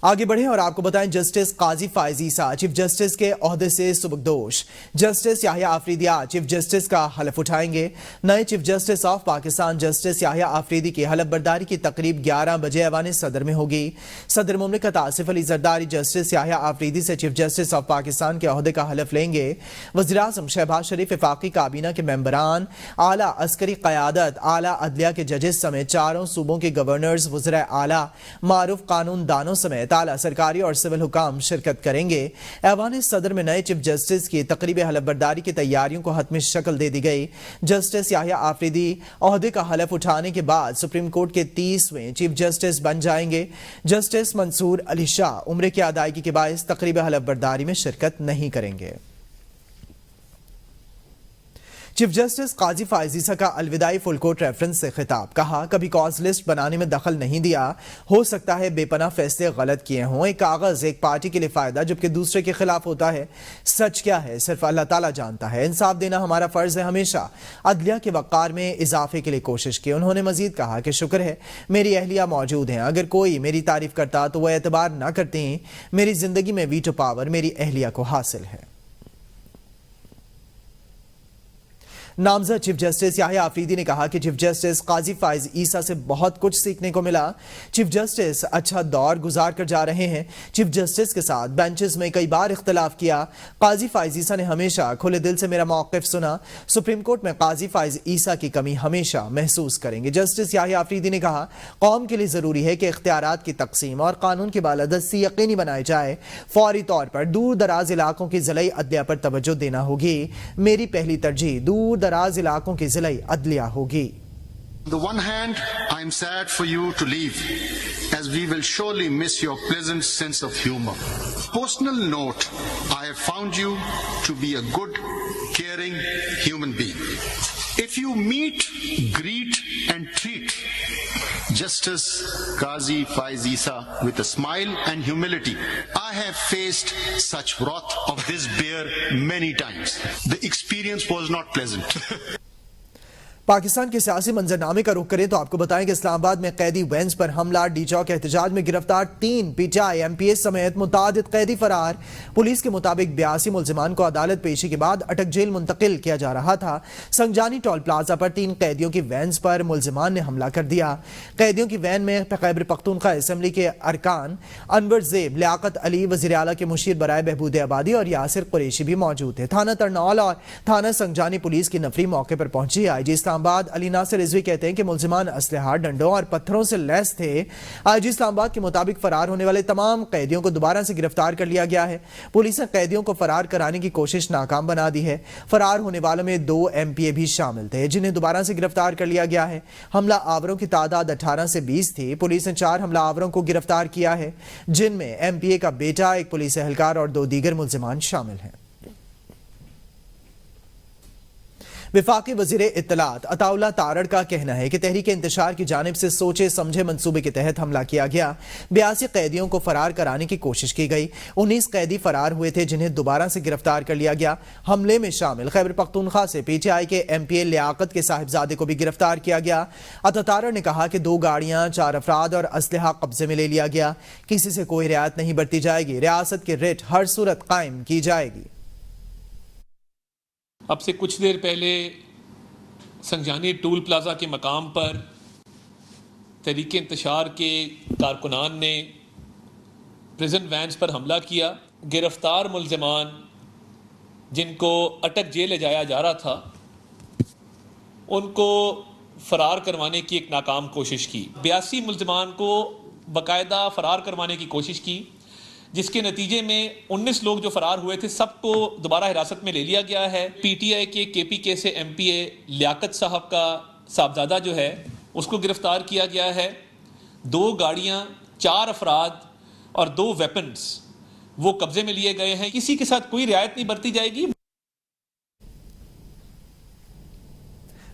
آگے بڑھیں اور آپ کو بتائیں جسٹس قاضی فائز عیسیٰ چیف جسٹس کے عہدے سے سبکدوش۔ جسٹس یحییٰ آفریدی آج چیف جسٹس کا حلف اٹھائیں گے۔ نئے chief justice of Pakistan justice Yahya Afridi کی حلف برداری کی تقریب 11 بجے ایوان صدر میں ہوگی۔ صدر مملکت آصف علی زرداری جسٹس یحییٰ آفریدی سے چیف جسٹس آف پاکستان کے عہدے کا حلف لیں گے۔ وزیراعظم شہباز شریف، وفاقی کابینہ کے ممبران، اعلیٰ عسکری قیادت، اعلیٰ عدلیہ کے ججز سمیت چاروں صوبوں کے گورنرز، وزرائے اعلیٰ، معروف قانون دانوں سمیت اعلیٰ سرکاری اور سول حکام شرکت کریں گے۔ ایوان صدر میں نئے چیف جسٹس کی تقریب حلف برداری کی تیاریوں کو حتمی شکل دے دی گئی۔ جسٹس یحییٰ آفریدی عہدے کا حلف اٹھانے کے بعد سپریم کورٹ کے 30ویں چیف جسٹس بن جائیں گے۔ جسٹس منصور علی شاہ عمرے کی ادائیگی کے باعث تقریب حلف برداری میں شرکت نہیں کریں گے۔ چیف جسٹس قاضی فائز عیسیٰ کا الوداعی فل کورٹ ریفرنس سے خطاب، کہا کبھی کاز لسٹ بنانے میں دخل نہیں دیا، ہو سکتا ہے بے پناہ فیصلے غلط کیے ہوں، ایک کاغذ ایک پارٹی کے لیے فائدہ جبکہ دوسرے کے خلاف ہوتا ہے، سچ کیا ہے صرف اللہ تعالیٰ جانتا ہے، انصاف دینا ہمارا فرض ہے، ہمیشہ عدلیہ کے وقار میں اضافے کے لیے کوشش کی۔ انہوں نے مزید کہا کہ شکر ہے میری اہلیہ موجود ہیں، اگر کوئی میری تعریف کرتا تو وہ اعتبار نہ کرتے ہیں، میری زندگی میں ویٹو پاور میری اہلیہ کو حاصل ہے۔ نامزد چیف جسٹس یحییٰ آفریدی نے کہا کہ چیف جسٹس قاضی فائز عیسیٰ سے بہت کچھ سیکھنے کو ملا، چیف جسٹس اچھا دور گزار کر جا رہے ہیں، چیف جسٹس کے ساتھ بینچز میں کئی بار اختلاف کیا، قاضی فائز عیسیٰ نے ہمیشہ کھلے دل سے میرا موقف سنا، سپریم کورٹ میں قاضی فائز عیسیٰ کی کمی ہمیشہ محسوس کریں گے۔ جسٹس یحییٰ آفریدی نے کہا قوم کے لیے ضروری ہے کہ اختیارات کی تقسیم اور قانون کی بالادستی یقینی بنائی جائے، فوری طور پر دور دراز علاقوں کی ضلعی عدلیہ پر توجہ دینا ہوگی، میری پہلی ترجیح دور دراز علاقوں کی ضلعی عدلیہ ہوگی۔ On the one hand, I am sad for you to leave, as we will surely miss your pleasant sense of humor. Personal note, I have found you to be a good, caring human being. If you meet, greet and treat Justice Qazi Faiz Isa with a smile and humility, I have faced such wrath of this bear many times. The experience was not pleasant. Pakistan کے سیاسی منظرنامے کا رخ کریں تو آپ کو بتائیں کہ اسلام آباد میں قیدی وینز پر حملہ، ڈی چوک احتجاج میں گرفتار 3 P T I M P اے سمیت متعدد قیدی فرار۔ پولیس کے مطابق 82 ملزمان کو عدالت پیشی کے بعد اٹک جیل منتقل کیا جا رہا تھا۔ سنگجانی ٹول پلازا پر 3 قیدیوں کی وینز پر ملزمان نے حملہ کر دیا۔ قیدیوں کی وین میں خیبر پختونخوا اسمبلی کے ارکان انور زیب، لیاقت علی، وزیر اعلیٰ کے مشیر برائے بہبود آبادی اور یاسر قریشی بھی موجود تھے۔ تھانہ ترنول اور تھانہ سنگجانی پولیس کی نفری موقع پر پہنچی۔ آئی جی اسلام آباد علی ناصر رضوی کہتے ہیں کہ ملزمان اسلحہ، ڈنڈوں اور پتھروں سے لیس تھے۔ آئی جی اسلام آباد کے مطابق فرار ہونے والے تمام قیدیوں کو دوبارہ سے گرفتار کر لیا گیا ہے۔ پولیس نے قیدیوں کو فرار کرانے کی کوشش ناکام بنا دی ہے۔ فرار ہونے والوں میں 2 ایم پی اے بھی شامل تھے جنہیں دوبارہ سے گرفتار کر لیا گیا ہے۔ حملہ آوروں کی تعداد 18 سے 20 تھی۔ پولیس نے 4 حملہ آوروں کو گرفتار کیا ہے جن میں ایم پی اے کا بیٹا، ایک پولیس اہلکار اور 2 دیگر ملزمان شامل ہیں۔ وفاقی وزیر اطلاعات عطا اللہ تارڑ کا کہنا ہے کہ تحریک انتشار کی جانب سے سوچے سمجھے منصوبے کے تحت حملہ کیا گیا۔ 82 قیدیوں کو فرار کرانے کی کوشش کی گئی۔ 19 قیدی فرار ہوئے تھے جنہیں دوبارہ سے گرفتار کر لیا گیا۔ حملے میں شامل خیبر پختونخوا سے پی ٹی آئی کے ایم پی اے لیاقت کے صاحبزادے کو بھی گرفتار کیا گیا۔ عطا تارڑ نے کہا کہ 2 گاڑیاں، 4 افراد اور اسلحہ قبضے میں لے لیا گیا۔ کسی سے کوئی رعایت نہیں برتی جائے گی، ریاست کی ریٹ ہر صورت قائم کی جائے گی۔ اب سے کچھ دیر پہلے سنگجانی ٹول پلازا کے مقام پر تحریک انتشار کے کارکنان نے پریزن وینز پر حملہ کیا۔ گرفتار ملزمان جن کو اٹک جیل لے جایا جا رہا تھا ان کو فرار کروانے کی ایک ناکام کوشش کی۔ 82 ملزمان کو باقاعدہ فرار کروانے کی کوشش کی جس کے نتیجے میں 19 لوگ جو فرار ہوئے تھے سب کو دوبارہ حراست میں لے لیا گیا ہے۔ پی ٹی آئی کے کے پی کے سے ایم پی اے لیاقت صاحب کا صاحبزادہ جو ہے اس کو گرفتار کیا گیا ہے۔ 2 گاڑیاں، 4 افراد اور 2 ویپنز وہ قبضے میں لیے گئے ہیں۔ کسی کے ساتھ کوئی رعایت نہیں برتی جائے گی۔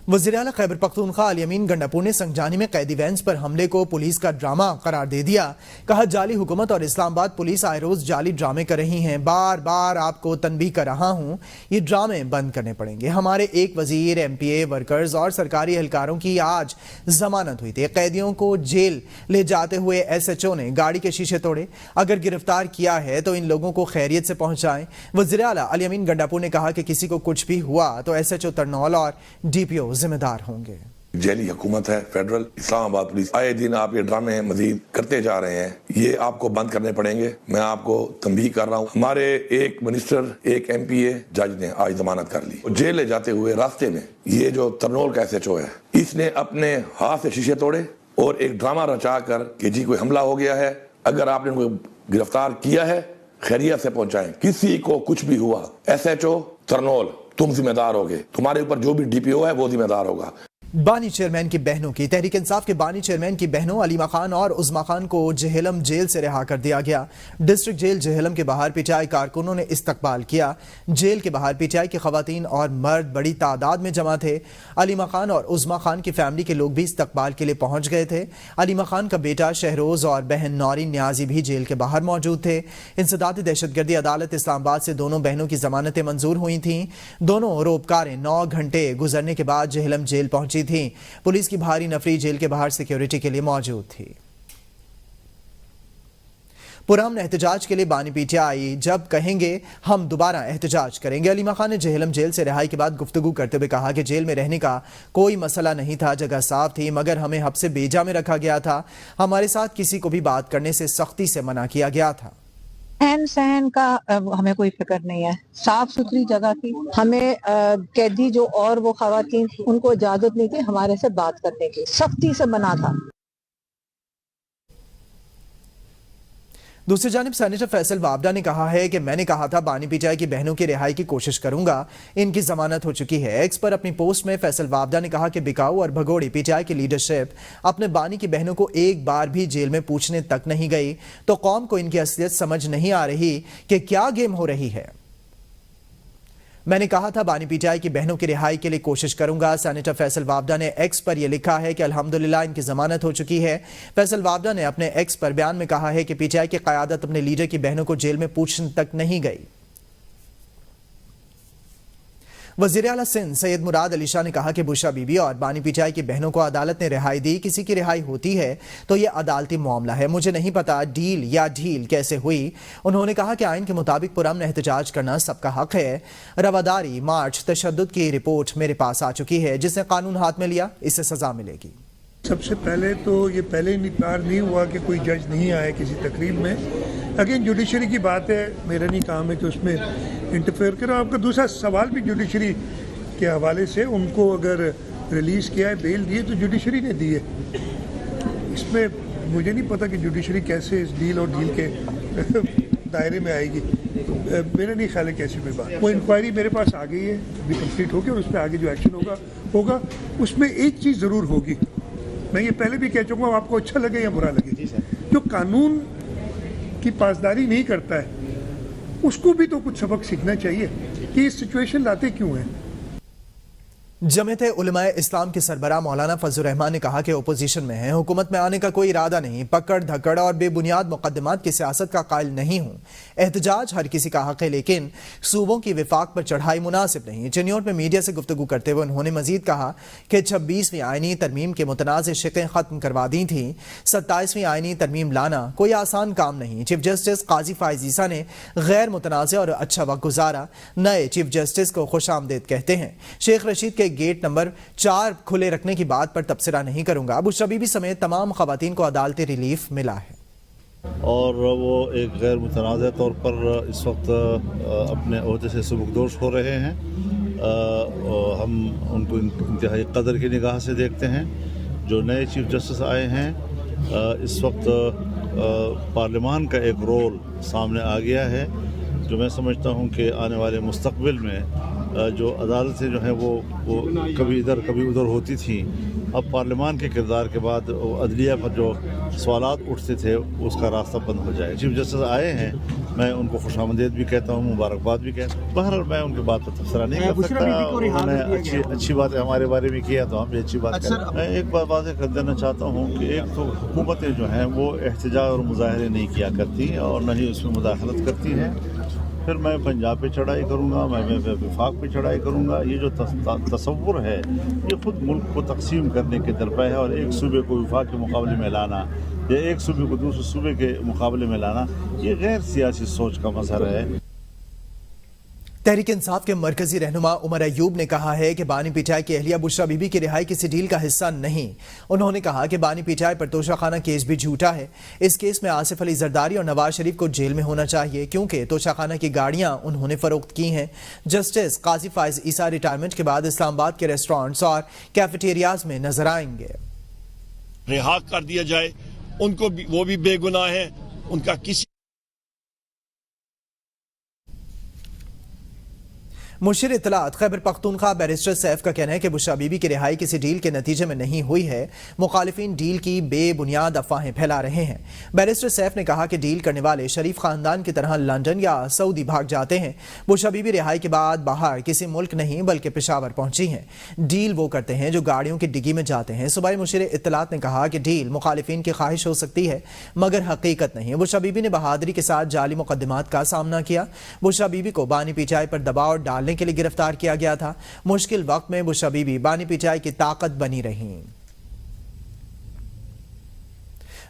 वज़ीर आला खैबर पख्तूनख्वा अल-यमीन गंडापुर ने संगजानी में कैदी वैन्स पर हमले को पुलिस का ड्रामा करार दे दिया। कहा, जाली हुकूमत और इस्लामाबाद पुलिस आए रोज जाली ड्रामे कर रही हैं। बार बार आपको तनबीह कर रहा हूं, ये ड्रामे बंद करने पड़ेंगे। हमारे एक वजीर, MPA वर्कर्स और सरकारी एहलकारों की आज जमानत हुई थी। कैदियों को जेल ले जाते हुए SHO ने गाड़ी के शीशे तोड़े। अगर गिरफ्तार किया है तो इन लोगों को खैरियत से पहुंचाएं। वज़ीर आला अल-यमीन गंडापुर ने कहा कि किसी को कुछ भी हुआ तो SHO तरनौल और DPO जिम्मेदार होंगे। जेली हुकूमत है, फेडरल इस्लामाबाद पुलिस आए दिन आप ये ड्रामे मजीद करते जा रहे हैं, ये आपको बंद करने पड़ेंगे। मैं आपको तंबीह कर रहा हूँ, हमारे एक मिनिस्टर, एक MPA जज ने आज जमानत कर ली। जेल ले जाते हुए रास्ते में ये जो तरनोल का SHO है, इसने अपने हाथ से शीशे तोड़े और एक ड्रामा रचा कर कि जी कोई हमला हो गया है, अगर आपने उनको गिरफ्तार किया है खैरियत से पहुंचाएं। किसी को कुछ भी हुआ SHO तरनोल तुम जिम्मेदार होगे, तुम्हारे ऊपर जो भी DPO है वो जिम्मेदार होगा। बानी चेयरमैन की बहनों की तहरीक इंसाफ के बानी चेयरमैन की बहनों अलीमा खान और उज़मा खान को जेहलम जेल से रिहा कर दिया गया। डिस्ट्रिक्ट जेल जेहलम के बाहर PTI कारकुनों ने इस्तकबाल किया। जेल के बाहर PTI की खवातीन और मर्द बड़ी तादाद में जमा थे। अलीमा खान और उज़मा खान की फैमिली के लोग भी इस्तकबाल के लिए पहुंच गए थे। अलीमा खान का बेटा शहरोज और बहन नौरीन न्याजी भी जेल के बाहर मौजूद थे। इंसदादी दहशतगर्दी अदालत इस्लामाबाद से दोनों बहनों की जमानतें मंजूर हुई थीं। दोनों रोबकारें 9 घंटे गुजरने के बाद जेहलम जेल पहुंची थी। पुलिस की भारी नफरी जेल के बाहर सिक्योरिटी के लिए मौजूद थी। पुरअमन एहतजाज के लिए बानी PTI जब कहेंगे हम दोबारा एहतजाज करेंगे। अलीमा खान ने जेहलम जेल से रिहाई के बाद गुफ्तगू करते हुए कहा कि जेल में रहने का कोई मसला नहीं था, जगह साफ थी, मगर हमें हब्से बेजा में रखा गया था। हमारे साथ किसी को भी बात करने से सख्ती से मना किया गया था। रहन सहन का हमें कोई फिक्र नहीं है, साफ सुथरी जगह थी। हमें कैदी जो और वो खवातीन थी उनको इजाजत नहीं थी हमारे से बात करने की, सख्ती से मना था। दूसरी जानिब सेनेटर फैसल वाबडा ने कहा है कि मैंने कहा था बानी PTI की बहनों की रिहाई की कोशिश करूंगा, इनकी जमानत हो चुकी है। एक्स पर अपनी पोस्ट में फैसल वाबडा ने कहा कि बिकाऊ और भगोड़ी PTI की लीडरशिप अपने बानी की बहनों को एक बार भी जेल में पूछने तक नहीं गई, तो कौम को इनकी असलियत समझ नहीं आ रही कि क्या गेम हो रही है। मैंने कहा था बानी PTI की बहनों की रिहाई के लिए कोशिश करूंगा। सेनेटर फैसल वाबडा ने एक्स पर यह लिखा है कि अल्हम्दुलिल्लाह इनकी जमानत हो चुकी है। फैसल वाबडा ने अपने एक्स पर बयान में कहा है कि PTI की क़यादत अपने लीडर की बहनों को जेल में पूछने तक नहीं गई। वज़ीर आला सिंध सैयद मुराद अली शाह ने कहा कि बुशरा बीबी और बानी PTI की बहनों को अदालत ने रिहाई दी। किसी की रिहाई होती है तो यह अदालती मामला है, मुझे नहीं पता डील या ढील कैसे हुई। उन्होंने कहा कि आइन के मुताबिक पुरअमन एहतजाज करना सबका हक है। रवादारी मार्च तशद्दुद की रिपोर्ट मेरे पास आ चुकी है, जिसने कानून हाथ में लिया इसे सजा मिलेगी। सबसे पहले तो ये पहले बार नहीं हुआ कि कोई जज नहीं आए किसी तकरीब में। अगेन जुडिशरी की बात है, मेरा नहीं काम है कि उसमें इंटरफेयर करो। आपका दूसरा सवाल भी जुडिशरी के हवाले से, उनको अगर रिलीज़ किया है, बेल दी है तो जुडिशरी ने दी है। इसमें मुझे नहीं पता कि जुडिशरी कैसे इस डील और डील के दायरे में आएगी। मेरा नहीं ख्याल है कैसी कोई बात। वो इंक्वायरी मेरे पास आ गई है, भी कंप्लीट होगी और उस पर आगे जो एक्शन होगा उसमें एक चीज़ ज़रूर होगी। मैं ये पहले भी कह चुका हूँ, आपको अच्छा लगे या बुरा लगे, जो कानून की पासदारी नहीं करता है उसको भी तो कुछ सबक सीखना चाहिए कि इस सिचुएशन लाते क्यों हैं। जमीयत उलमाए इस्लाम के सरबराह मौलाना फजल रहमान ने कहा कि ओपोजिशन में है, हुकूमत में आने का कोई इरादा नहीं, पकड़ धकड़ और बेबुनियाद मुकदमात की सियासत का कायल नहीं हूँ। एहतजाज हर किसी का हक है, लेकिन सूबों की विफाक पर चढ़ाई मुनासिब नहीं। चिन्योट में मीडिया से गुफ्तगू करते हुए उन्होंने मजीद कहा कि 26वीं आइनी तरमीम के मुतनाज़ शिकें खत्म करवा दी थी। 27वीं आइनी तरमीम लाना कोई आसान काम नहीं। चीफ जस्टिस काजी फाइज ईसा ने गैर मुतनाज़ और अच्छा वक्त गुजारा। नए चीफ जस्टिस को खुश आमदेद कहते हैं। शेख रशीद के गेट नंबर 4 खुले रखने की बात पर तबसरा नहीं करूंगा। बुशरा बीबी समेत तमाम खवातीन को अदालती रिलीफ मिला है और वो एक गैर मुतनाज़ तौर पर इस वक्त अपने ओहदे से सुबुकदोश हो रहे हैं। हम उनको इंतहाई कदर की निगाह से देखते हैं। जो नए चीफ जस्टिस आए हैं, इस वक्त पार्लियामान का एक रोल सामने आ गया है, जो मैं समझता हूँ कि आने वाले मुस्तकबिल में जो अदालतें जो हैं वो कभी इधर कभी उधर होती थी, अब पार्लियामान के किरदार के बाद अदलिया पर जो सवालात उठते थे उसका रास्ता बंद हो जाए। चीफ जस्टिस आए हैं मैं उनको खुशामदीद भी कहता हूँ, मुबारकबाद भी कहता हूँ। बहरहाल मैं उनकी बात पर तबसरा नहीं कर सकता। उन्होंने अच्छी बात हमारे बारे में किया तो हम भी अच्छी बात करें। मैं एक बात वाज़ेह कर देना चाहता हूँ कि एक तो हुकूमतें जो हैं वो एहतजाज और मुजाहरे नहीं किया करती और न ही उसमें मुदाखलत करती हैं। फिर मैं पंजाब पे चढ़ाई करूँगा, मैं वफाक पे चढ़ाई करूँगा। ये जो तसव्वुर है ये ख़ुद मुल्क को तकसीम करने के दरपे है और एक सूबे को वफाक के मुकाबले में लाना या एक सूबे को दूसरे सूबे के मुकाबले में लाना, ये गैर सियासी सोच का मसला है। तहरीक इंसाफ के मरकजी रहनुमा उमर अयूब ने कहा है कि बानी पीटीआई की अहलिया बुशरा बीबी की रिहाई किसी डील का हिस्सा नहीं। उन्होंने कहा कि बानी पीटीआई पर तोशाखाना केस भी झूठा है। इस केस में आसिफ अली जरदारी और नवाज शरीफ को जेल में होना चाहिए क्योंकि तोशाखाना की गाड़ियां उन्होंने फरोख्त की हैं। जस्टिस काजी फाइज ईसा रिटायरमेंट के बाद इस्लामाबाद के रेस्टोरेंट्स और कैफेटेरियाज में नजर आएंगे। रिहा कर दिया जाए, उनको भी, वो भी बेगुनाह है, उनका किसी मुशीर इत्तलात खैबर पख्तूनख्वा बैरिस्टर सैफ का कहना है कि बुशरा बीबी की रिहाई किसी डील के नतीजे में नहीं हुई है। मुखालिफिन डील की बेबुनियाद अफवाहें फैला रहे हैं। बैरिस्टर सैफ ने कहा कि डील करने वाले शरीफ खानदान की तरह लंदन या सऊदी भाग जाते हैं। बुशरा बीबी रिहाई के बाद बाहर किसी मुल्क नहीं बल्कि पेशावर पहुंची हैं। डील वो करते हैं जो गाड़ियों की डिग्गी में जाते हैं। सूबाई मुशीर इत्तलात ने कहा कि डील मुखालिफिन की ख्वाहिश हो सकती है मगर हकीकत नहीं। बुशरा बीबी ने बहादुरी के साथ जाली मुकदमात का सामना किया। बुशरा बीबी को बानी पीटीआई पर दबाव डालने के लिए गिरफ्तार किया गया था। मुश्किल वक्त में बुशरा बीबी बानी पीटीआई की ताकत बनी रही।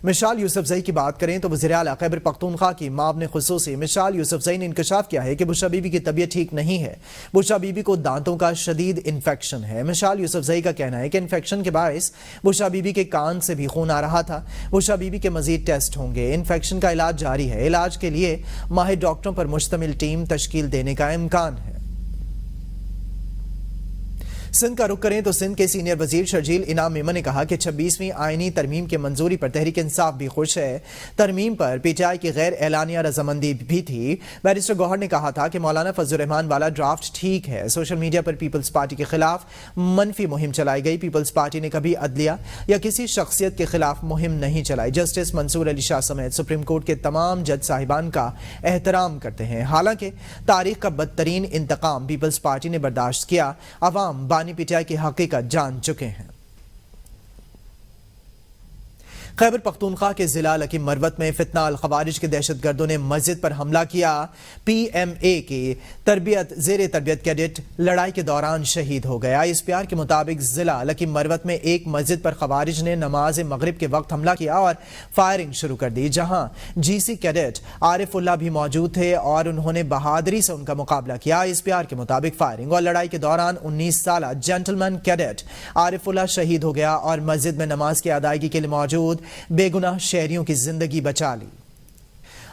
मिशाल यूसुफजई की बात करें तो वज़ीर आला खैबर पख्तूनख्वा की मामले खुसूसी मिशाल यूसुफजई ने इंकशाफ किया है कि बुशरा बीबी की तबीयत ठीक नहीं है। बुशरा बीबी को दांतों का शदीद इन्फेक्शन है। मिशाल यूसुफजई का कहना है कि इन्फेक्शन के बायस बुशरा बीबी के कान से भी खून आ रहा था। बुशरा बीबी के मजीद टेस्ट होंगे। इन्फेक्शन का इलाज जारी है। इलाज के लिए माहिर डॉक्टरों पर मुश्तमिल टीम तश्कील देने का इम्कान है। सिंध का रुख करें तो सिंध के सीनियर वजीर शर्जील इनाम मेमन ने कहा कि 26वीं आईनी तरमीम की मंजूरी पर तहरीक इंसाफ भी खुश है। तरमीम पर पीटीआई की गैर एलानिया रजामंदी भी थी। बैरिस्टर गौहर ने कहा था कि मौलाना फजलुर रहमान वाला ड्राफ्ट ठीक है। सोशल मीडिया पर पीपल्स पार्टी के खिलाफ मनफी मुहिम चलाई गई। पीपल्स पार्टी ने कभी अदलिया या किसी शख्सियत के खिलाफ मुहिम नहीं चलाई। जस्टिस मंसूर अली शाह समेत सुप्रीम कोर्ट के तमाम जज साहिबान का एहतराम करते हैं। हालांकि तारीख का बदतरीन इंतकाम पीपल्स पार्टी ने बर्दाश्त किया। अवाम बानी पीटीआई की हकीकत जान चुके हैं। खैबर पख्तूनख्वा के जिला लकी मरवत में फितना अल खवारिज के दहशत गर्दों ने मस्जिद पर हमला किया। PMA की जेर तरबियत कैडेट लड़ाई के दौरान शहीद हो गया। ISPR के मुताबिक जिला लकी मरवत में एक मस्जिद पर खवारिज ने नमाज मगरिब के वक्त हमला किया और फायरिंग शुरू कर दी, जहां GC कैडेट आरिफुल्लाह भी मौजूद थे और उन्होंने बहादुरी से उनका मुकाबला किया। ISPR के मुताबिक फायरिंग और लड़ाई के दौरान 19 साल जेंटलमैन कैडेट आरिफुल्लाह शहीद हो गया और मस्जिद में नमाज की अदायगी के लिए मौजूद बेगुनाह शहरियों की जिंदगी बचा ली।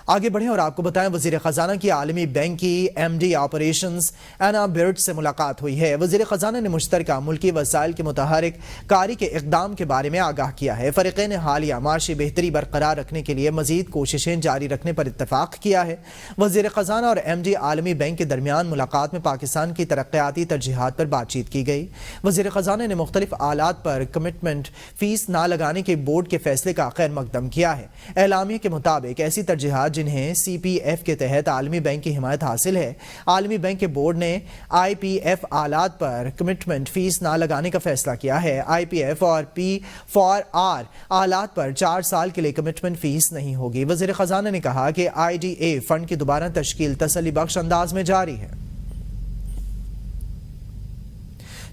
आगे बढ़ें और आपको बताएं वजीर खजाना की आलमी बैंक की MD ऑपरेशंस एना बिर्ड से मुलाकात हुई है। वजीर खजाना ने मुश्तरका मुल्की वसाइल के मुतहरिक कारी के इकदाम के बारे में आगाह किया है। फरीक़ैन ने हालिया माशी बेहतरी बरकरार रखने के लिए मजीद कोशिशें जारी रखने पर इत्तफाक किया है। वजीर खजाना और MD आलमी बैंक के दरमियान मुलाकात में पाकिस्तान की तरक्याती तरजीहात पर बातचीत की गई। वजीर खजाना ने मुख्तलिफ आलात पर कमिटमेंट फीस ना लगाने के बोर्ड के फैसले का खैर मकदम किया है। एलामिया के मुताबिक ऐसी तरजीहात जिन्हें CPF के तहत आलमी बैंक की हिमायत हासिल है। आलमी बैंक के बोर्ड ने IPF आलात पर कमिटमेंट फीस ना लगाने का फैसला किया है। IPF और P4R आलात पर 4 साल के लिए कमिटमेंट फीस नहीं होगी। वजीर खजाना ने कहा कि IDA फंड की दोबारा तश्कील तसल्ली बख्श अंदाज में जारी है।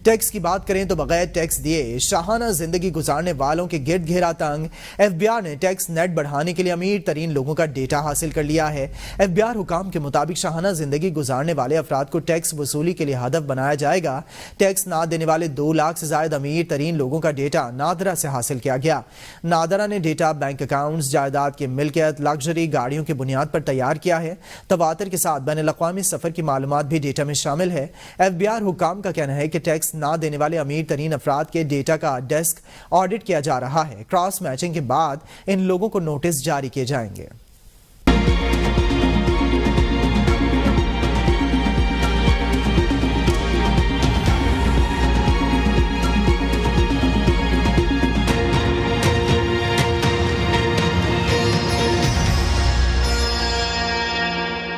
टैक्स की बात करें तो बगैर टैक्स दिए शाहाना जिंदगी गुजारने वालों के गिर्द घेरा तंग। FBI ने टैक्स नेट बढ़ाने के लिए अमीर तरीन लोगों का डेटा हासिल कर लिया है। FBI हुकाम के मुताबिक शाहाना जिंदगी गुजारने वाले अफराद को टैक्स वसूली के लिए हदफ बनाया जाएगा। टैक्स ना देने वाले 2 लाख से ज्यादा अमीर तरीन लोगों का डेटा नादरा से हासिल किया गया। नादरा ने डेटा बैंक अकाउंट्स, जायदाद की मिल्कियत, लग्जरी गाड़ियों की बुनियाद पर तैयार किया है। तवातर के साथ बैन अल-अक़वामी सफर की मालूमात भी डेटा में शामिल है। FBI हुकाम का कहना है कि टैक्स ना देने वाले अमीर तरीन अफराद के डेटा का डेस्क ऑडिट किया जा रहा है। क्रॉस मैचिंग के बाद इन लोगों को नोटिस जारी किए जाएंगे।